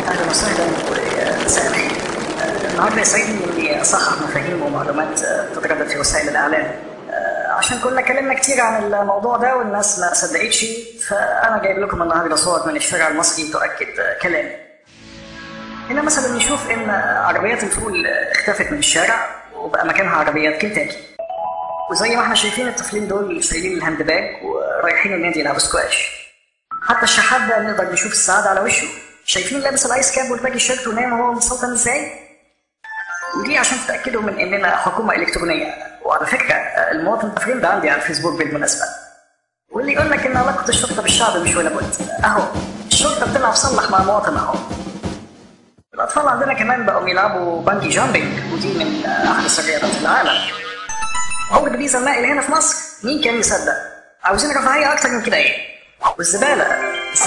أهلا وسهلا ومساء الخير. النهارده يسعدني إني أصحح مفاهيم ومعلومات تتردد في وسائل الإعلام. عشان كنا اتكلمنا كتير عن الموضوع ده والناس ما صدقتش، فأنا جايب لكم النهارده صور من الشارع المصري تؤكد كلامي. هنا مثلا نشوف إن عربيات الفول اختفت من الشارع وبقى مكانها عربيات كنتاكي. وزي ما احنا شايفين الطفلين دول شايلين الهاند باج ورايحين النادي يلعبوا سكواش. حتى الشحات ده نقدر نشوف السعادة على وشه. شايفين لابس الايس كاب والباقي الشيرت ونايم وهو مسلطن ازاي؟ ودي عشان تتأكدوا من اننا حكومة الكترونية. وعلى فكرة المواطن تفريم ده عندي على الفيسبوك بالمناسبة. واللي يقول لك ان علاقة الشرطة بالشعب مش ولا بد، اهو الشرطة بتلعب صلح مع المواطن اهو. الاطفال عندنا كمان بقوا يلعبوا بانجي جامبينج، ودي من احدث الرياضات في العالم. عقد فيزا النقل هنا في مصر، مين كان يصدق؟ عاوزين رفاهية اكتر من كده ايه؟ والزبالة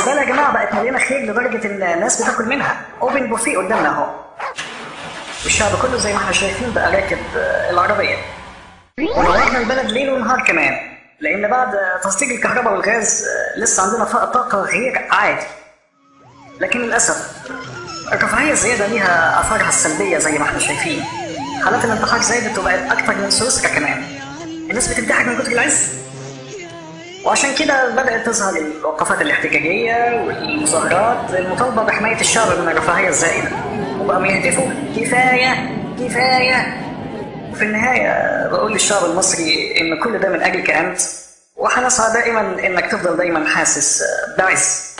يا جماعة بقت مليانة خير لدرجة إن الناس بتاكل منها. أوبن بوفيه قدامنا أهو. والشعب كله زي ما احنا شايفين بقى راكب العربية. ونورنا البلد ليل ونهار كمان، لأن بعد تصدير الكهرباء والغاز لسه عندنا فائض طاقة غير عادي. لكن للأسف الرفاهية الزيادة ليها آثارها السلبية زي ما احنا شايفين. حالات الانتحار زادت وبقت أكتر من سويسرا كمان. الناس بتنتحر من كتر العز. وعشان كده بدأت تظهر الوقفات الاحتجاجية والمظاهرات المطالبة بحماية الشعب من الرفاهية الزائدة، وبقوا يهتفوا كفاية كفاية. وفي النهاية بقول للشعب المصري إن كل ده من أجلك أنت، وحنسعى دائما إنك تفضل دايما حاسس بعز.